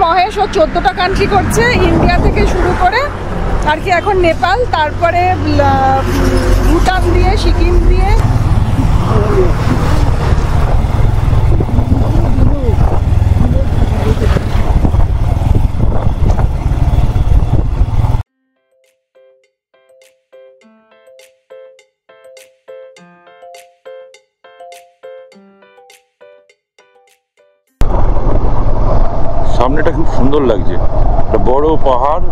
মহেশ ও 14টা country করছে, India থেকে শুরু করে আর কি, এখন নেপাল, তারপরে ভুটান দিয়ে, সিকিম দিয়ে। সামনেটা খুব সুন্দর লাগছে, একটা বড় পাহাড়,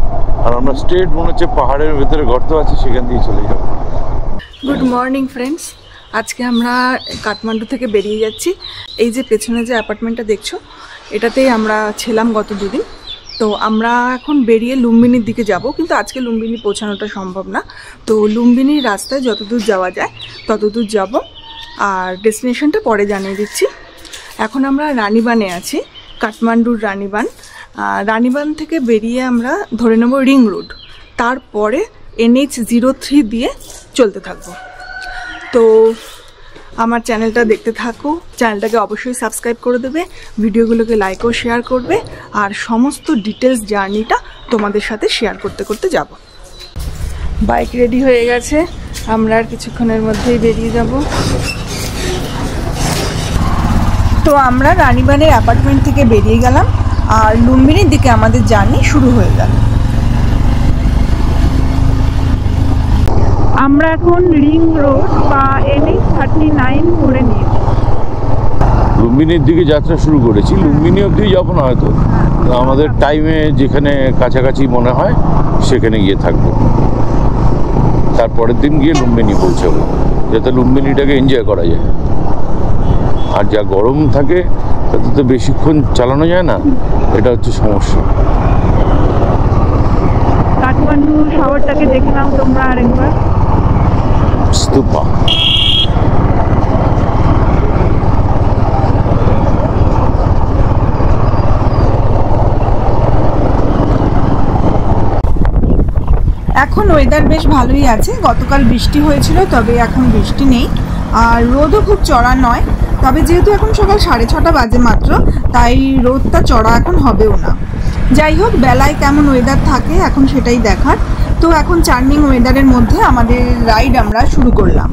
আর আমরা স্ট্রেট মনে হচ্ছে পাহাড়ের ভেতরে গর্ত আছে, সেখান দিয়ে চলে যাব। গুড মর্নিং ফ্রেন্ডস, আজকে আমরা কাঠমান্ডু থেকে বেরিয়ে যাচ্ছি। এই যে পেছনে যে অ্যাপার্টমেন্টটা দেখছো, এটাতেই আমরা ছিলাম গত দুদিন। তো আমরা এখন বেরিয়ে লুম্বিনীর দিকে যাব, কিন্তু আজকে লুম্বিনী পৌঁছানোটা সম্ভব না। তো লুম্বিনীর রাস্তায় যতদূর যাওয়া যায় ততদূর যাব, আর ডেস্টিনেশনটা পরে জানিয়ে দিচ্ছি। এখন আমরা রানীবানে আছি, কাঠমান্ডুর রানীবান। রানীবান থেকে বেরিয়ে আমরা ধরে নেব রিং রোড, তারপরে NH03 দিয়ে চলতে থাকবো। তো আমার চ্যানেলটা দেখতে থাকো, চ্যানেলটাকে অবশ্যই সাবস্ক্রাইব করে দেবে, ভিডিওগুলোকে লাইক ও শেয়ার করবে, আর সমস্ত ডিটেলস জার্নিটা তোমাদের সাথে শেয়ার করতে করতে যাব। বাইক রেডি হয়ে গেছে, আমরা আর কিছুক্ষণের মধ্যেই বেরিয়ে যাব। তো আমরা রানীবানের অ্যাপার্টমেন্ট থেকে বেরিয়ে গেলাম, আর লুম্বিনীর দিকে আমাদের জার্নি শুরু হয়ে গেল। আমরা এখন রিং রোড বা NH39 ধরে নিয়েছি। লুম্বিনীর দিকে যাত্রা শুরু করেছি, লুম্বিনী অবধি যাবো না হয়তো, আমাদের টাইমে যেখানে কাছাকাছি মনে হয় সেখানে গিয়ে থাকবো, তারপরের দিন গিয়ে লুম্বিনী পৌঁছাবো, যাতে লুম্বিনীটাকে এনজয় করা যায়। আর যা গরম থাকে তাতে তো বেশিক্ষণ চালানো যায় না, এটা হচ্ছে সমস্যা। কাঠমান্ডু শহরটাকে দেখে নাও তোমরা আরেকবার। স্তূপা, এখন ওয়েদার বেশ ভালোই আছে। গতকাল বৃষ্টি হয়েছিল, তবে এখন বৃষ্টি নেই, আর রোদও খুব চড়া নয়। তবে যেহেতু এখন সকাল 6:30 বাজে মাত্র, তাই রোদটা চড়া এখন হবেও না। যাই হোক, বেলায় কেমন ওয়েদার থাকে এখন সেটাই দেখার। তো এখন চার্মিং ওয়েদারের মধ্যে আমাদের রাইড আমরা শুরু করলাম।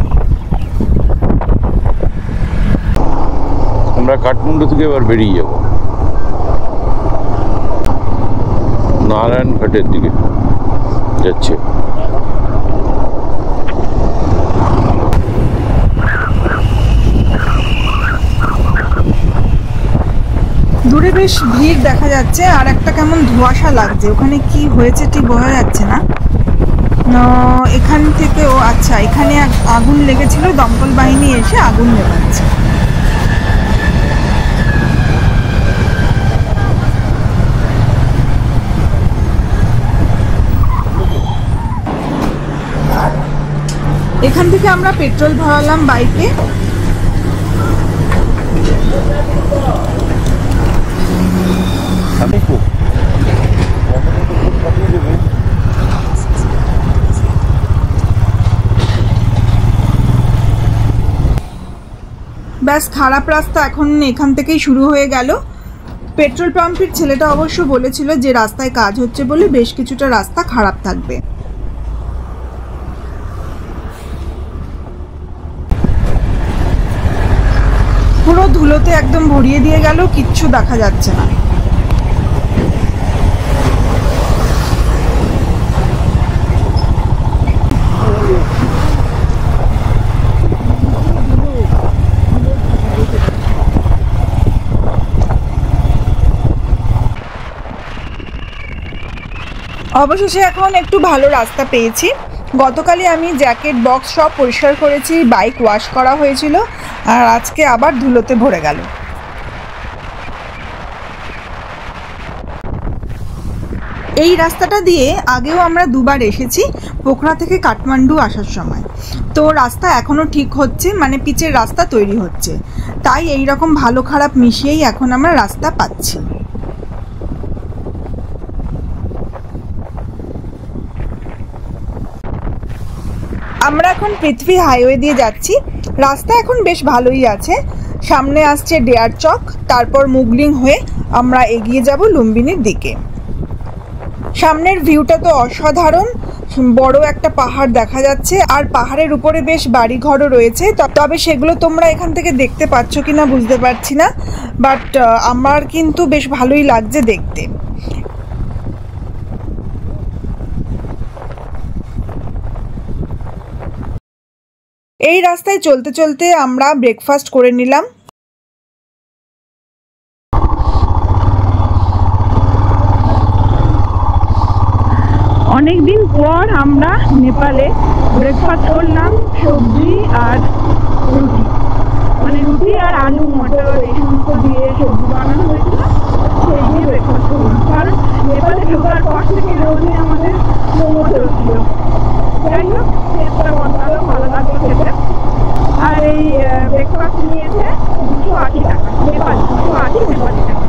আমরা কাঠমান্ডু থেকে এবার বেরিয়ে যাব নারায়ণঘাটের দিকে যাচ্ছে। দূরে বেশ ভিড় দেখা যাচ্ছে, আর একটা কেমন ধোঁয়াশা লাগছে, ওখানে কি হয়েছে ঠিক বোঝা যাচ্ছে না। এখান থেকে আচ্ছা, এখানে আগুন লেগেছিল, দমকল বাহিনী এসে আগুন নেভাচ্ছে। এখান থেকে আমরা পেট্রোল ভরালাম বাইকে। ব্যাস, খারাপ রাস্তা এখন এখান থেকেই শুরু হয়ে গেল। পেট্রোল পাম্পের ছেলেটা অবশ্য বলেছিল যে রাস্তায় কাজ হচ্ছে বলে বেশ কিছুটা রাস্তা খারাপ থাকবে। পুরো ধুলোতে একদম ভরিয়ে দিয়ে গেল, কিচ্ছু দেখা যাচ্ছে না। অবশেষে এখন একটু ভালো রাস্তা পেয়েছি। গতকালই আমি জ্যাকেট বক্স সব পরিষ্কার করেছি, বাইক ওয়াশ করা হয়েছিল, আর আজকে আবার ধুলোতে ভরে গেল। এই রাস্তাটা দিয়ে আগেও আমরা দুবার এসেছি, পোখরা থেকে কাঠমান্ডু আসার সময়। তো রাস্তা এখনও ঠিক হচ্ছে, মানে পিচের রাস্তা তৈরি হচ্ছে, তাই এই রকম ভালো খারাপ মিশিয়েই এখন আমরা রাস্তা পাচ্ছি। আমরা এখন পৃথ্বী হাইওয়ে দিয়ে যাচ্ছি। রাস্তা এখন বেশ ভালোই আছে। সামনে আসছে ডেয়ার চক, তারপর মুগলিং হয়ে আমরা এগিয়ে যাব লুম্বিনীর দিকে। সামনের ভিউটা তো অসাধারণ, বড় একটা পাহাড় দেখা যাচ্ছে আর পাহাড়ের উপরে বেশ বাড়িঘরও রয়েছে, তবে সেগুলো তোমরা এখান থেকে দেখতে পাচ্ছ কিনা বুঝতে পারছি না, বাট আমার কিন্তু বেশ ভালোই লাগছে দেখতে। এই রাস্তায় চলতে চলতে আমরা ব্রেকফাস্ট করে নিলাম। অনেকদিন পর আমরা নেপালে ব্রেকফাস্ট করলাম, সবজি আর রুটি, মানে রুটি আর আলু মটর এই সমস্ত দিয়ে সবজি বানানো হয়েছিল, সেই দিয়ে ব্রেকফাস্ট করলাম। কারণ নেপালে ঢোকার পর থেকে রোজই আমাদের মোমো চলছিল। যাই হোক, চেষ্টা করলাম, ভালো লাগলো খেতে। আর এই ব্রেকফাস্ট নিয়েছে 280 টাকা নেপালি, 280 নেপালি টাকা।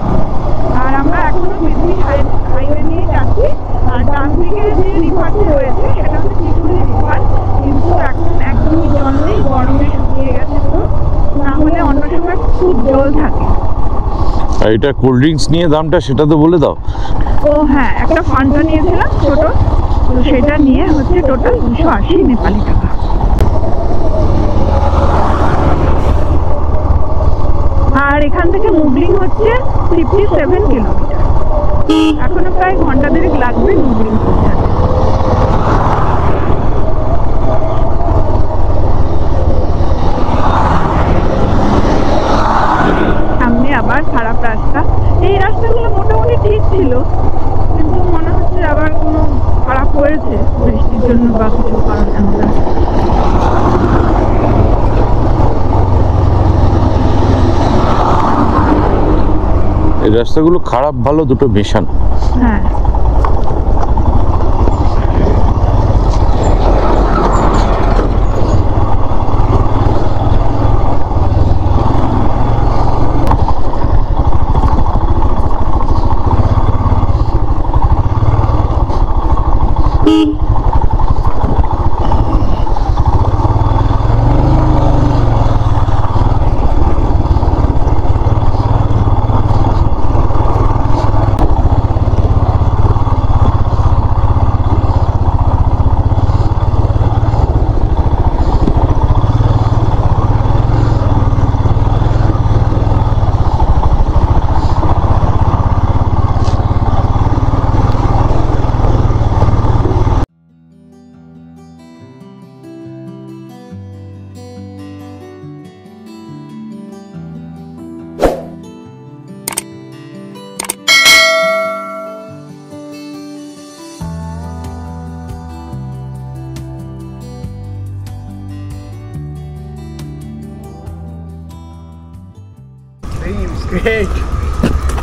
আর আমরা এখনো পৃথিবী হাইওয়ে নিয়ে যাচ্ছি। আর ডান দিকে যে রিভারটি রয়েছে সেটা হচ্ছে চিকুলি রিভার, কিন্তু এখন একদমই জল নেই, গরমে শুকিয়ে গেছে তো, না হলে অন্য সময় খুব জল থাকে। আর এটা কোল্ড ড্রিঙ্কস নিয়ে দামটা সেটা তো বলে দাও। ও হ্যাঁ, একটা ফান্টা নিয়েছিলাম ছোট, তো সেটা নিয়ে হচ্ছে টোটাল 280 নেপালি টাকা। আর এখান থেকে মুগলিং হচ্ছে 57 কিলোমিটার, এখনো প্রায় ঘন্টা দেড়েক লাগবে মুগলিং পৌঁছাতে। সামনে আবার খারাপ রাস্তা, এই রাস্তাগুলো মোটামুটি ঠিক ছিল, কিন্তু মনে হচ্ছে আবার কোনো খারাপ হয়েছে বৃষ্টির জন্য বা কিছু কারণে। আমরা এই রাস্তাগুলো খারাপ ভালো দুটো মেশানো। হ্যাঁ,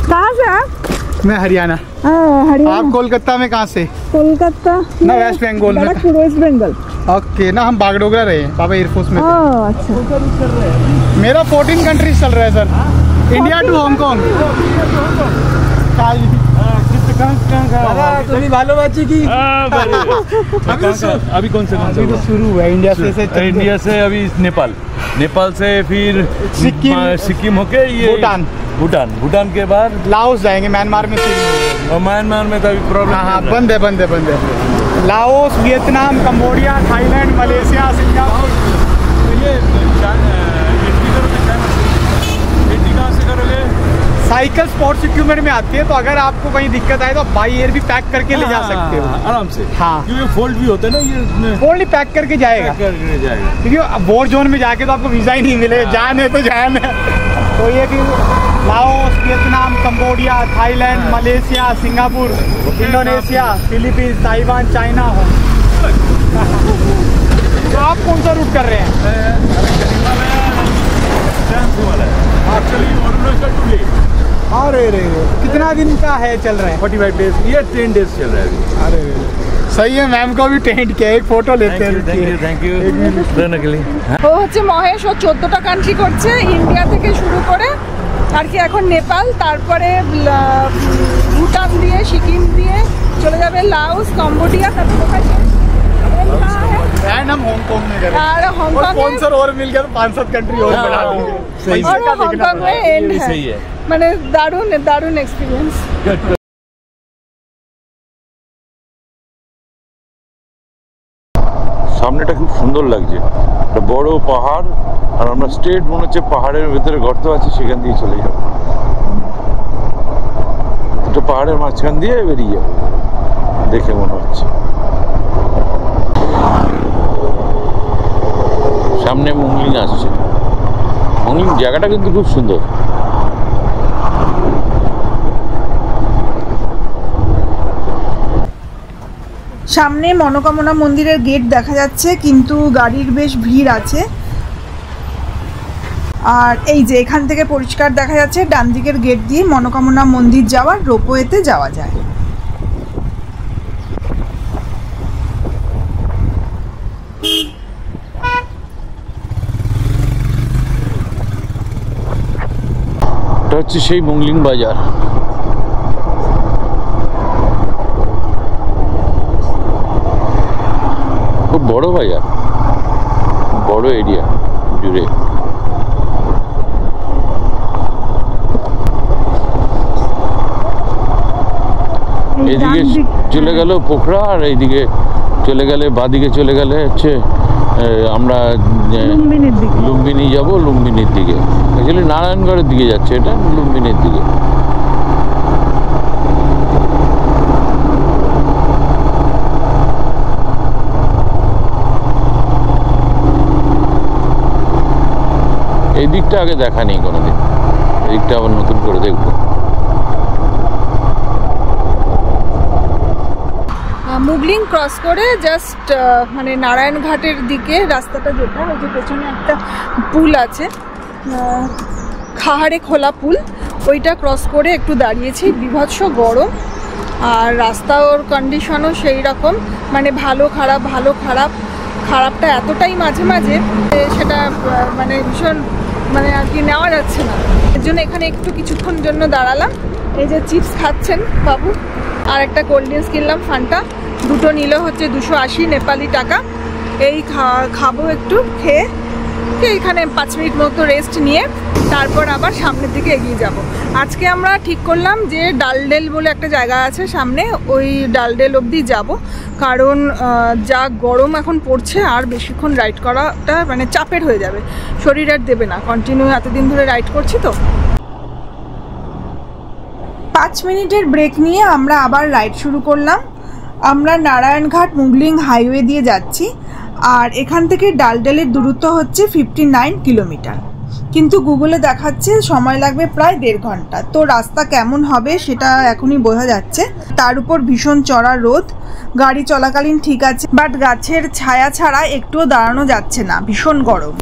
कहाँ से आप? मैं हरियाणा। हरियाणा। आप कोलकाता में कहाँ से? कोलकाता ना वेस्ट बंगाल में। वेस्ट बंगाल। ओके ना, हम बागडोगरा रहे हैं, पापा एयरफोर्स में थे। अच्छा। मेरा 14 कंट्रीज चल रहा है सर, इंडिया टू हांगकांग। अभी कौन से अभी तो शुरू हुआ है, इंडिया से अभी नेपाल से फिर सिक्किम होके ये भूटान के बाद लाओस जाएंगे, म्यांमार में और म्यांमार में तो अभी प्रॉब्लम। हाँ, बंद है। Laos, Vietnam, Cambodia, Thailand, Malaysia, Singapore. Cycle sports equipment में आती है, तो अगर आपको कहीं दिक्कत आए तो आप बाई एयर भी पैक करके ले जा सकते हो आराम से। हाँ, क्योंकि फोल्ड भी होता है ना, ये फोल्ड ही पैक करके जाएगा। क्योंकि वॉर जोन में जाके तो आपको वीज़ा ही नहीं मिलेगा, जान है तो जान है। तो ये कि Laos, Vietnam, Cambodia, Thailand, Malaysia, Singapore, Indonesia, Philippines, Taiwan, China हो। तो आप कौन सा रूट कर रहे हैं? अरे कितना दिन का है चल रहा है? 45 डेज, ये 10 डेज चल रहा है अभी। अरे सही है, मैम को भी टेंट किया, एक फोटो लेते हैं। थैंक यू रहने के लिए। ও হচ্ছে মহেশ, ও 14টা কান্ট্রি করছে, ইন্ডিয়া থেকে শুরু করে আর কি এখন নেপাল, তারপরে ভুটান দিয়ে সিকিম দিয়ে চলে যাবে লাওস, কম্বোডিয়া, তারপর কোথায় एंड हम हांगकांग में करें और और हांगकांग स्पॉन्सर और मिल गया तो 5-7 कंट्री और बढ़ा देंगे सही और हांगकांग में एंड है सही है। মানে দারুণ দারুণ এক্সপিরিয়েন্স। সামনেটা খুব সুন্দর লাগছে, একটা বড় পাহাড়, আর আমরা স্ট্রেট মনে হচ্ছে পাহাড়ের ভেতরে গর্ত আছে সেখান দিয়ে চলে যাবো, একটা পাহাড়ের মাঝখান দিয়ে বেরিয়ে যাবো দেখে মনে হচ্ছে। সামনে মুংলিং আসছে, মুংলিং জায়গাটা কিন্তু খুব সুন্দর। সামনে মনোকামনা মন্দিরের গেট দেখা যাচ্ছে, কিন্তু গাড়ির বেশ ভিড় আছে। আর এই যে এখান থেকে পরিষ্কার দেখা যাচ্ছে ডান দিকের গেট দিয়ে মনোকামনা মন্দির যাওয়ার রোপওয়েতে যাওয়া যায়। এটা হচ্ছে সেই মুংলিং বাজার। খুব বড় বাজার, বড় এরিয়া জুড়ে। এদিকে চলে গেল পোখরা, আর এইদিকে চলে গেলে বাদিকে চলে গেলে হচ্ছে আমরা লুম্বিনী যাব, লুম্বিনীর দিকে। অ্যাকচুয়ালি নারায়ণগড়ের দিকে যাচ্ছে, এটা লুম্বিনীর দিকে। এই দিকটা আগে দেখা নেই কোনোদিন, এই দিকটা আবার নতুন করে দেখবো। মুগলিং ক্রস করে জাস্ট মানে নারায়ণঘাটের দিকে রাস্তাটা যেটা, ওই যে পেছনে একটা পুল আছে, খাহারে খোলা পুল, ওইটা ক্রস করে একটু দাঁড়িয়েছি। বিভৎস গরম, আর রাস্তার কন্ডিশনও সেই রকম, মানে ভালো খারাপ ভালো খারাপ, খারাপটা এতটাই মাঝে মাঝে সেটা মানে ভীষণ মানে আর কি নেওয়া যাচ্ছে না। এর জন্য এখানে একটু কিছুক্ষণ জন্য দাঁড়ালাম। এই যে চিপস খাচ্ছেন বাবু, আর একটা কোল্ড ড্রিঙ্কস কিনলাম ফান্টা, দুটো নিল হচ্ছে 280 নেপালি টাকা। এই খাবো একটু, খেয়ে এখানে 5 মিনিট মতো রেস্ট নিয়ে তারপর আবার সামনের দিকে এগিয়ে যাব। আজকে আমরা ঠিক করলাম যে ডালডেল বলে একটা জায়গা আছে সামনে, ওই ডালডেল অবধি যাব, কারণ যা গরম এখন পড়ছে আর বেশিক্ষণ রাইড করাটা মানে চাপের হয়ে যাবে, শরীর আর দেবে না, কন্টিনিউ এতদিন ধরে রাইড করছি তো। 5 মিনিটের ব্রেক নিয়ে আমরা আবার রাইড শুরু করলাম। আমরা নারায়ণঘাট মুগলিং হাইওয়ে দিয়ে যাচ্ছি, আর এখান থেকে ডালডেলের দূরত্ব হচ্ছে 59 কিলোমিটার, কিন্তু গুগলে দেখাচ্ছে সময় লাগবে প্রায় 1.5 ঘন্টা। তো রাস্তা কেমন হবে সেটা এখনই বোঝা যাচ্ছে। তার উপর ভীষণ চড়া রোদ, গাড়ি চলাকালীন ঠিক আছে, বাট গাছের ছায়া ছাড়া একটুও দাঁড়ানো যাচ্ছে না, ভীষণ গরম।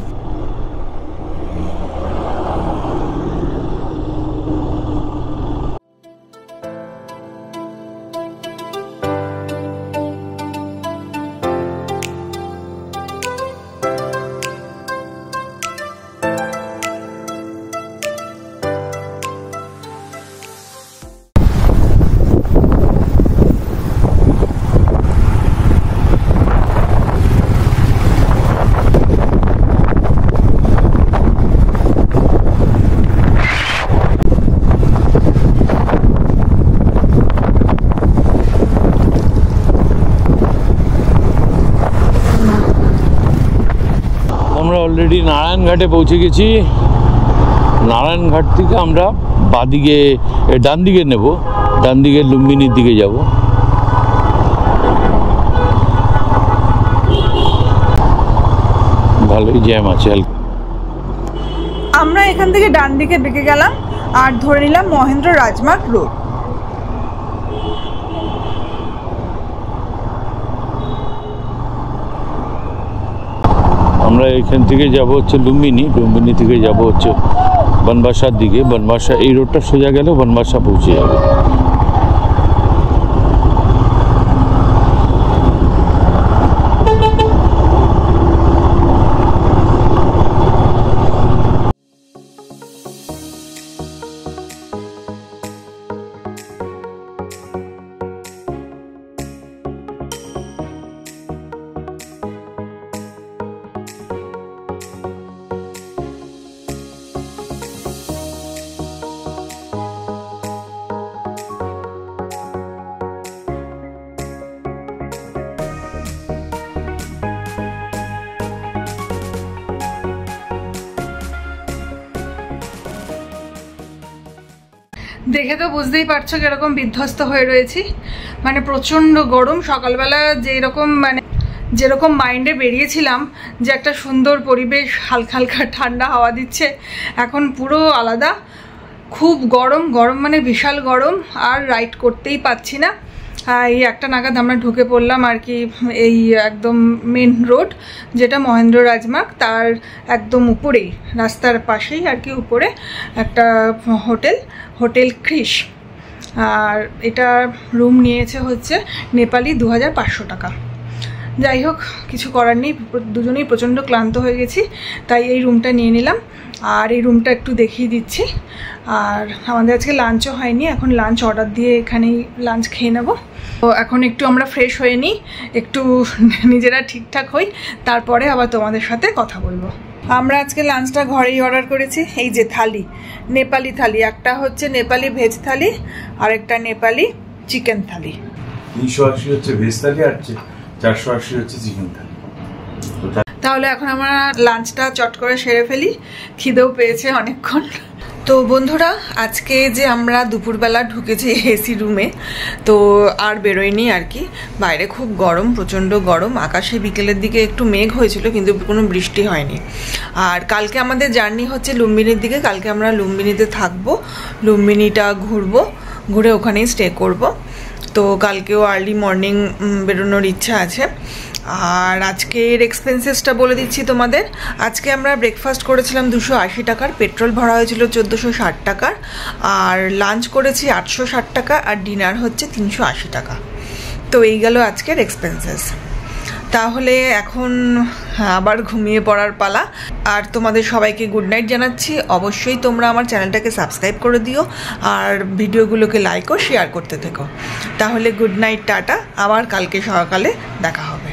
আমরা অলরেডি নারায়ণঘাটে পৌঁছে গেছি। নারায়ণঘাট থেকে আমরা বাদিকে ডান দিকে নেব, ডান দিকে লুম্বিনীর দিকে যাব। ভালোই জ্যাম আছে। আমরা এখান থেকে ডান দিকে বেঁকে গেলাম আর ধরে নিলাম মহেন্দ্র রাজমার্গ রোড। আমরা এখান থেকে যাব হচ্ছে লুম্বিনী, লুম্বিনী থেকে যাব হচ্ছে বনবাসার দিকে। বনবাসা এই রোডটা সোজা গেলে বনবাসা পৌঁছে যাবে। দেখে তো বুঝতেই পারছো কিরকম বিধ্বস্ত হয়ে রয়েছি, মানে প্রচণ্ড গরম। সকালবেলা যেরকম মাইন্ডে বেরিয়েছিলাম যে একটা সুন্দর পরিবেশ, হালকা হালকা ঠান্ডা হাওয়া দিচ্ছে, এখন পুরো আলাদা। খুব গরম, গরম মানে বিশাল গরম, আর রাইড করতেই পারছি না। এই 1টা নাগাদ আমরা ঢুকে পড়লাম আর কি, এই একদম মেন রোড যেটা মহেন্দ্র রাজমার্গ, তার একদম উপরেই, রাস্তার পাশেই আর কি উপরে একটা হোটেল ক্রিশ। আর এটা রুম নিয়েছে হচ্ছে নেপালি 2500 টাকা। যাই হোক, কিছু করার নেই, দুজনেই প্রচণ্ড ক্লান্ত হয়ে গেছি, তাই এই রুমটা নিয়ে নিলাম। আর এই রুমটা একটু দেখিয়ে দিচ্ছি। আর আমাদের আজকে লাঞ্চও হয়নি, এখন লাঞ্চ অর্ডার দিয়ে এখানেই লাঞ্চ খেয়ে নেব। তো এখন একটু আমরা ফ্রেশ হয়ে নিই, একটু নিজেরা ঠিকঠাক হই, তারপরে আবার তোমাদের সাথে কথা বলবো। আমরা আজকে লাঞ্চটা ঘরেই অর্ডার করেছি। এই যে থালি, নেপালি থালি, একটা হচ্ছে নেপালি ভেজ থালি আর একটা নেপালি চিকেন থালি। 380 হচ্ছে ভেজ থালি আর 480 হচ্ছে চিকেন থালি। তাহলে এখন আমরা লাঞ্চটা চট করে সেরে ফেলি, খিদেও পেয়েছে অনেকক্ষণ। তো বন্ধুরা, আজকে যে আমরা দুপুরবেলা ঢুকেছি এসি রুমে, তো আর বেরোয়নি আর কি। বাইরে খুব গরম, প্রচণ্ড গরম। আকাশে বিকেলের দিকে একটু মেঘ হয়েছিল, কিন্তু কোনো বৃষ্টি হয়নি। আর কালকে আমাদের জার্নি হচ্ছে লুম্বিনীর দিকে। কালকে আমরা লুম্বিনীতে থাকবো, লুম্বিনীটা ঘুরে ওখানেই স্টে করব। তো কালকেও আর্লি মর্নিং বেরোনোর ইচ্ছা আছে। আর আজকের এক্সপেন্সেসটা বলে দিচ্ছি তোমাদের। আজকে আমরা ব্রেকফাস্ট করেছিলাম 280 টাকার, পেট্রোল ভরা হয়েছিল 1460 টাকার, আর লাঞ্চ করেছি 860 টাকা, আর ডিনার হচ্ছে 380 টাকা। তো এই গেল আজকের এক্সপেন্সেস। তাহলে এখন আবার ঘুমিয়ে পড়ার পালা। আর তোমাদের সবাইকে গুড নাইট জানাচ্ছি। অবশ্যই তোমরা আমার চ্যানেলটাকে সাবস্ক্রাইব করে দিও, আর ভিডিওগুলোকে লাইক ও শেয়ার করতে থেকো। তাহলে গুড নাইট, টাটা, আবার কালকে সকালে দেখা হবে।